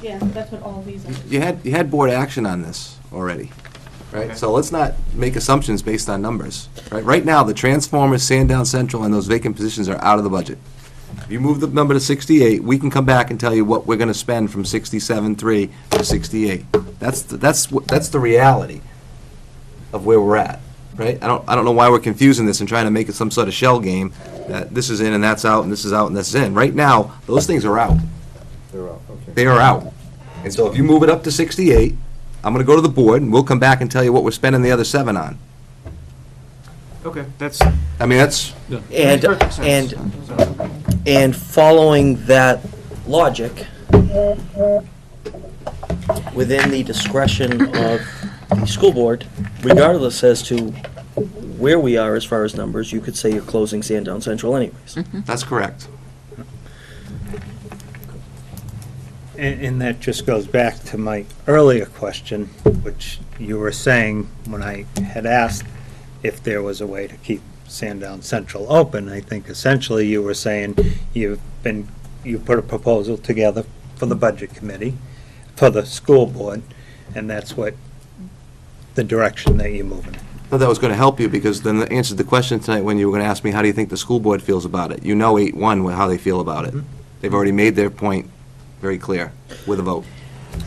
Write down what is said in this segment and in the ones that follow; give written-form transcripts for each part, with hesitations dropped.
Yeah, that's what all these are. You had board action on this already, right? So let's not make assumptions based on numbers, right? Right now, the Transformers, Sandown Central, and those vacant positions are out of the budget. If you move the number to 68, we can come back and tell you what we're gonna spend from 67.3 to 68. That's the reality of where we're at, right? I don't know why we're confusing this and trying to make it some sort of shell game, that this is in and that's out, and this is out and this is in. Right now, those things are out. They're out, okay. They are out. And so if you move it up to 68, I'm gonna go to the board, and we'll come back and tell you what we're spending the other 7 on. Okay, that's, I mean, that's, And, perfect sense. and following that logic, within the discretion of the school board, regardless as to where we are as far as numbers, you could say you're closing Sandown Central anyways. that's correct. And that just goes back to my earlier question, which you were saying when I had asked if there was a way to keep Sandown Central open. I think essentially you were saying you put a proposal together for the budget committee, for the school board, and that's what the direction that you're moving. I thought that was gonna help you, because then it answered the question tonight when you were gonna ask me, how do you think the school board feels about it? You know 8-1 how they feel about it. They've already made their point very clear with a vote.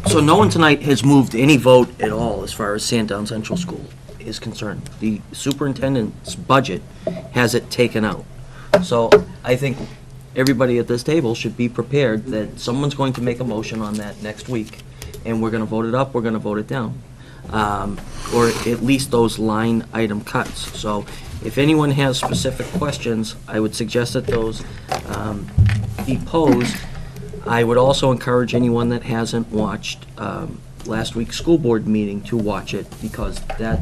So no one tonight has moved any vote at all as far as Sandown Central School is concerned. The superintendent's budget has it taken out. So I think everybody at this table should be prepared that someone's going to make a motion on that next week, and we're gonna vote it up, we're gonna vote it down. Or at least those line item cuts. So if anyone has specific questions, I would suggest that those be posed. I would also encourage anyone that hasn't watched last week's school board meeting to watch it, because that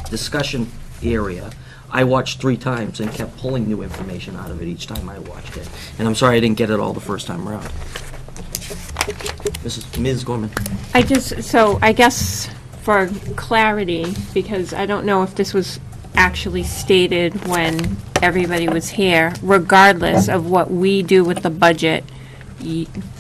discussion area, I watched 3 times and kept pulling new information out of it each time I watched it. And I'm sorry I didn't get it all the first time around. Ms. Gorman. So I guess for clarity, because I don't know if this was actually stated when everybody was here, regardless of what we do with the budget,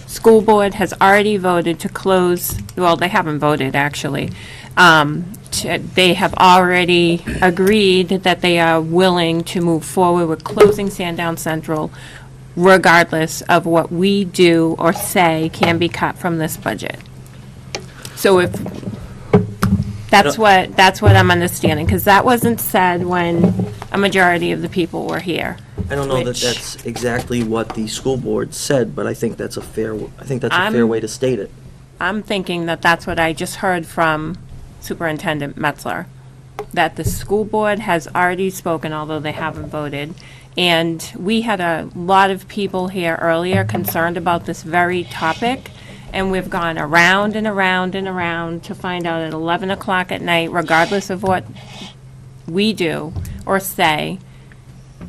school board has already voted to close, well, they haven't voted, actually. They have already agreed that they are willing to move forward with closing Sandown Central, regardless of what we do or say can be cut from this budget. So if, that's what I'm understanding, because that wasn't said when a majority of the people were here. I don't know that Which- that's exactly what the school board said, but I think that's a fair way to state it. I'm thinking that that's what I just heard from Superintendent Metzler, that the school board has already spoken, although they haven't voted. And we had a lot of people here earlier concerned about this very topic, and we've gone around and around and around to find out at 11 o'clock at night, regardless of what we do or say,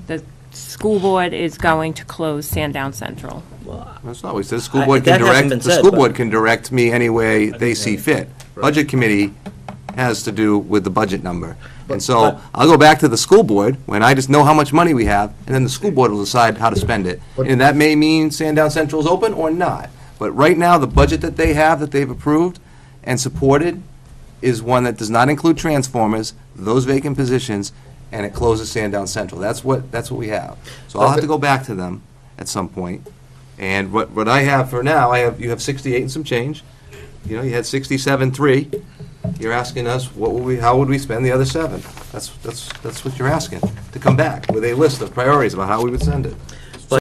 the school board is going to close Sandown Central. That's not what we said. The school board That can hasn't direct, been the said, school but- board can direct me any way they see fit. Budget committee has to do with the budget number. And so I'll go back to the school board when I just know how much money we have, and then the school board will decide how to spend it. And that may mean Sandown Central is open or not. But right now, the budget that they have, that they've approved and supported, is one that does not include transformers, those vacant positions, and it closes Sandown Central. That's what we have. So I'll have to go back to them at some point. And what I have for now, you have 68 and some change. You know, you had 67.3. You're asking us, how would we spend the other 7? That's what you're asking, to come back with a list of priorities about how we would send it.